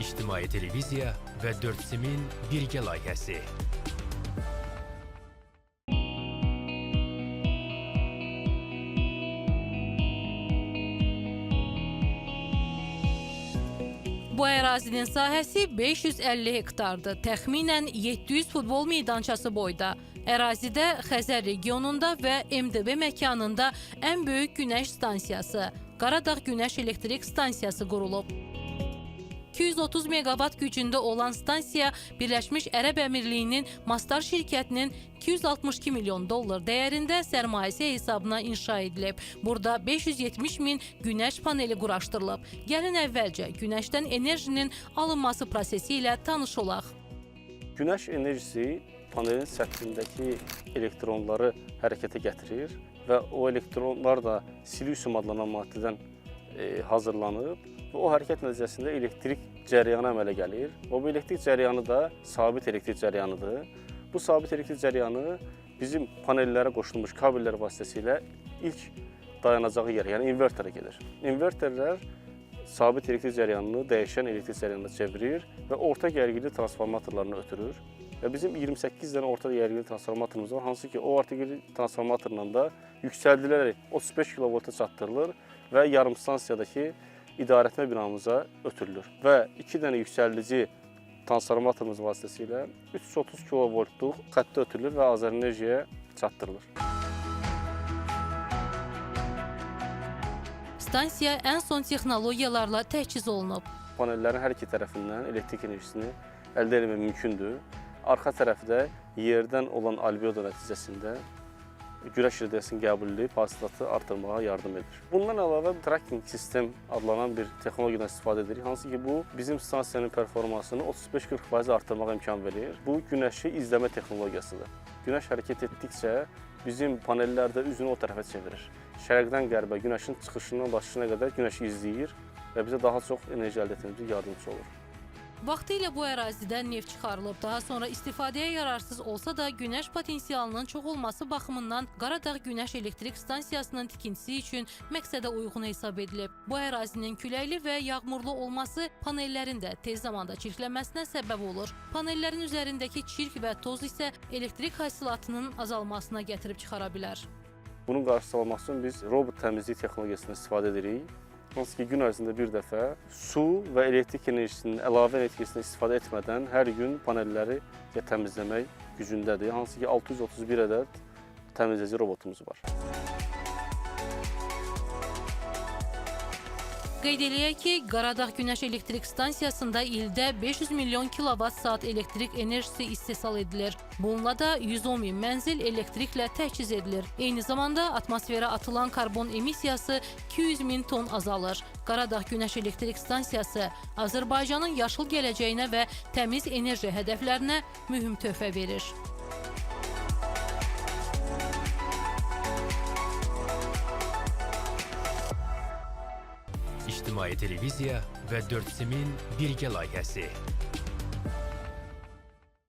İctimai televiziya və 4SIM-in birgə layihəsi. Bu ərazinin sahəsi 550 hektardır. Təxminən 700 futbol meydançası boyda. Ərazidə Xəzər regionunda və MDB məkanında ən böyük günəş stansiyası, Qaradağ Günəş Elektrik Stansiyası qurulub. 230 megawatt gücündə olan stansiya Birləşmiş Ərəb Əmirliğinin Mastar şirkətinin 262 milyon dollar dəyərində sərmayəsi hesabına inşa edilib. Burada 570 min günəş paneli quraşdırılıb. Gəlin əvvəlcə günəşdən enerjinin alınması prosesi ilə tanış olaq. Günəş enerjisi panelin səthindəki elektronları hərəkətə gətirir və o elektronlar da silisyum adlanan maddədən hazırlanıb və o hərəkət nəticəsində elektrik cəryanı əmələ gəlir. O bu elektrik cəryanı da sabit elektrik cəryanıdır. Bu sabit elektrik cəryanı bizim panellərə qoşulmuş kabellər vasitəsilə ilk dayanacağı yerə, yəni invertora gedir. Invertorlar sabit elektrik cəryanını dəyişən elektrik cəryanına çevirir və orta gərginli transformatorlarını ötürür. Və bizim 28 dənə orta gərginli transformatorumuz var, hansı ki o orta gərginli transformatorla da yüksəldilərək 35 kV-a çatdırılır və yarım stansiyadakı idarəetmə binamıza ötürülür. Və 2 dənə yüksəldici transformatorumuz vasitəsilə 330 kV-luq xəttə ötürülür və Azərenerjiyə çatdırılır. Stansiya ən son texnologiyalarla təchiz olunub. Panellərin hər iki tərəfindən elektrik enerjisini əldə etmək mümkündür. Arxa tərəfdə yerdən olan albedo nəticəsində güneş radiasiyasının qəbulü hasilatı artırmağa yardım edir. Bundan əlavə tracking sistem adlanan bir texnologiyadan istifadə edirik. Hansı ki bu bizim stansiyanın performansını 35-40% artırmağa imkan verir. Bu günəşi izləmə texnologiyasıdır. Günəş hərəkət etdikcə bizim panellər də üzünü o tərəfə çevirir. Şərqdən qərbə günəşin çıxışından başına qədər günəşi izləyir və bizə daha çox enerji əldə etməyimizə yardımcı olur. Vaxtilə bu ərazidən neft çıxarılıb, daha sonra istifadəyə yararsız olsa da günəş potensialının çox olması baxımından Qaradağ Günəş Elektrik Stansiyasının tikintisi üçün məqsədə uyğun hesab edilib. Bu ərazinin küləkli və yağmurlu olması panellərin də tez zamanda çirklənməsinə səbəb olur. Panellərin üzərindəki çirk və toz isə elektrik hasilatının azalmasına gətirib çıxara bilər. Bunun qarşısı almaq üçün biz robot təmizlik texnologiyasından istifadə edirik. Hansı ki, gün ərzində bir dəfə su və elektrik enerjisinin əlavə enerjisindən istifadə etmədən hər gün panelləri təmizləmək gücündədir. Hansı ki, 631 ədəd təmizləyici robotumuz var. Qeyd eləyək ki, Qaradağ Günəş Elektrik Stansiyasında ildə 500 milyon kilovat-saat elektrik enerjisi istehsal edilir. Bununla da 110 min mənzil elektriklə təchiz edilir. Eyni zamanda atmosferə atılan karbon emissiyası 200 min ton azalır. Qaradağ Günəş Elektrik Stansiyası Azərbaycanın yaşıl gələcəyinə və təmiz enerji hədəflərinə mühüm töhfə verir. İctimai televiziya və 4SIM-in birgə layihəsi.